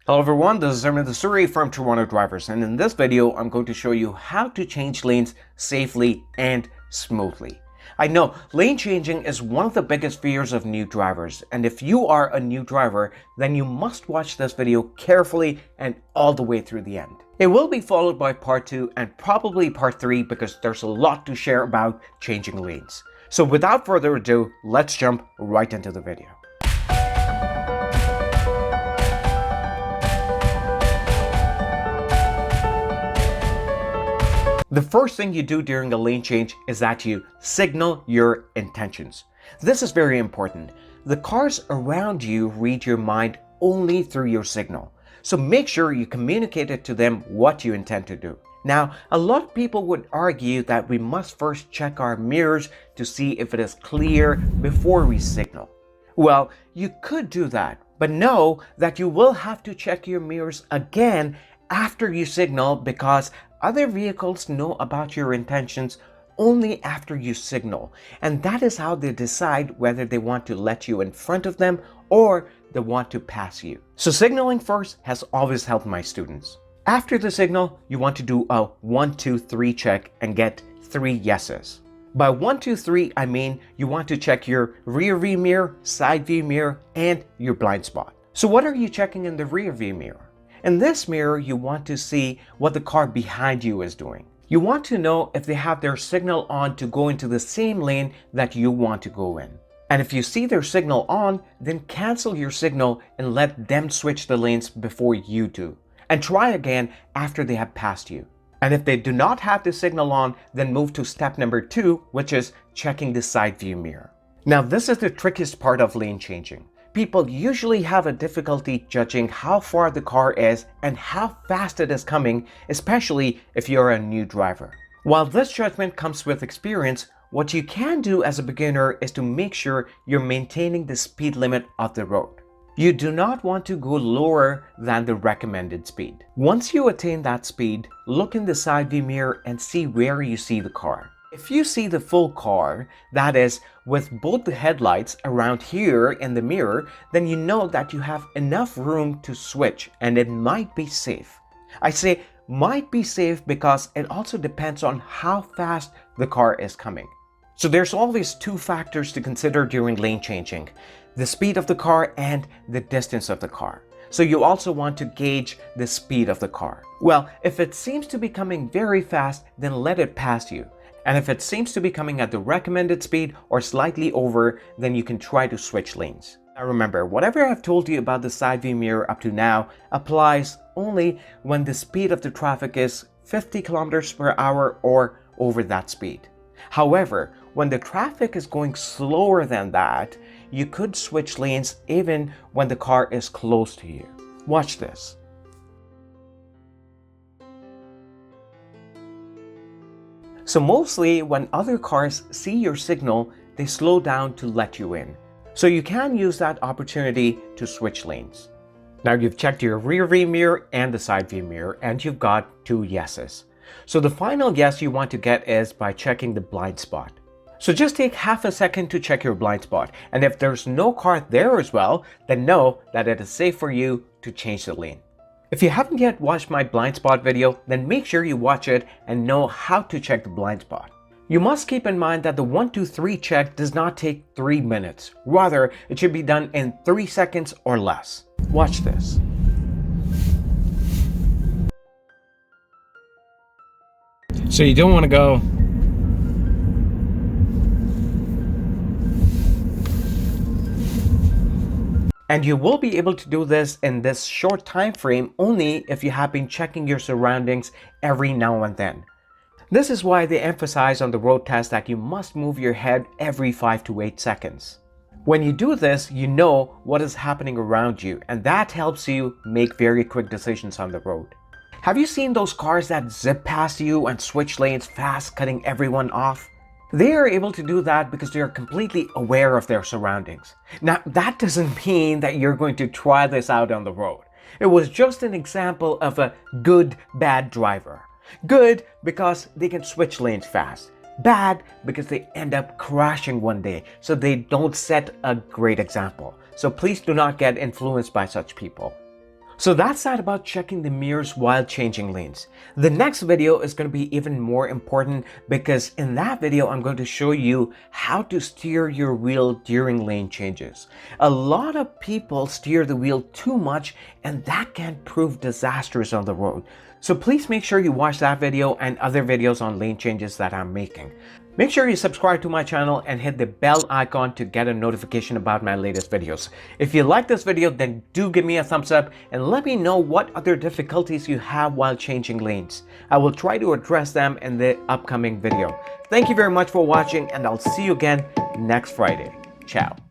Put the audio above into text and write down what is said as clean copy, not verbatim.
Hello everyone, this is Harminder Suri from Toronto Drivers, and in this video I'm going to show you how to change lanes safely and smoothly. I know lane changing is one of the biggest fears of new drivers, and if you are a new driver, then you must watch this video carefully and all the way through the end. It will be followed by part 2 and probably part 3 because there's a lot to share about changing lanes. So without further ado, let's jump right into the video. The first thing you do during a lane change is that you signal your intentions. This is very important. The cars around you read your mind only through your signal. So make sure you communicate it to them what you intend to do. Now, a lot of people would argue that we must first check our mirrors to see if it is clear before we signal. Well, you could do that, but know that you will have to check your mirrors again after you signal because other vehicles know about your intentions only after you signal, and that is how they decide whether they want to let you in front of them or they want to pass you. So signaling first has always helped my students. After the signal, you want to do a 1, 2, 3 check and get 3 yeses. By 1, 2, 3, I mean you want to check your rear view mirror, side view mirror, and your blind spot. So what are you checking in the rear view mirror? In this mirror, you want to see what the car behind you is doing. You want to know if they have their signal on to go into the same lane that you want to go in. And if you see their signal on, then cancel your signal and let them switch the lanes before you do. And try again after they have passed you. And if they do not have the signal on, then move to step number 2, which is checking the side view mirror. Now this is the trickiest part of lane changing. People usually have a difficulty judging how far the car is and how fast it is coming, especially if you're a new driver. While this judgment comes with experience, what you can do as a beginner is to make sure you're maintaining the speed limit of the road. You do not want to go lower than the recommended speed. Once you attain that speed, look in the side view mirror and see where you see the car. If you see the full car, that is, with both the headlights around here in the mirror, then you know that you have enough room to switch and it might be safe. I say might be safe because it also depends on how fast the car is coming. So there's always 2 factors to consider during lane changing: the speed of the car and the distance of the car. So you also want to gauge the speed of the car. Well, if it seems to be coming very fast, then let it pass you. And if it seems to be coming at the recommended speed or slightly over, then you can try to switch lanes. Now remember, whatever I've told you about the side view mirror up to now applies only when the speed of the traffic is 50 kilometers per hour or over that speed. However, when the traffic is going slower than that, you could switch lanes even when the car is close to you. Watch this. So mostly when other cars see your signal, they slow down to let you in. So you can use that opportunity to switch lanes. Now you've checked your rear view mirror and the side view mirror and you've got 2 yeses. So the final yes you want to get is by checking the blind spot. So just take half a second to check your blind spot, and if there's no car there as well, then know that it is safe for you to change the lane. If you haven't yet watched my blind spot video, then make sure you watch it and know how to check the blind spot. You must keep in mind that the 1, 2, 3 check does not take 3 minutes. Rather, it should be done in 3 seconds or less. Watch this. So you don't want to go And you will be able to do this in this short time frame only if you have been checking your surroundings every now and then. This is why they emphasize on the road test that you must move your head every 5 to 8 seconds. When you do this, you know what is happening around you, and that helps you make very quick decisions on the road. Have you seen those cars that zip past you and switch lanes fast, cutting everyone off? They are able to do that because they are completely aware of their surroundings. Now, that doesn't mean that you're going to try this out on the road. It was just an example of a good, bad driver. Good because they can switch lanes fast. Bad because they end up crashing one day, so they don't set a great example. So please do not get influenced by such people. So that's that about checking the mirrors while changing lanes. The next video is going to be even more important because in that video I'm going to show you how to steer your wheel during lane changes. A lot of people steer the wheel too much and that can prove disastrous on the road. So please make sure you watch that video and other videos on lane changes that I'm making. Make sure you subscribe to my channel and hit the bell icon to get a notification about my latest videos. If you like this video, then do give me a thumbs up and let me know what other difficulties you have while changing lanes. I will try to address them in the upcoming video. Thank you very much for watching and I'll see you again next Friday. Ciao.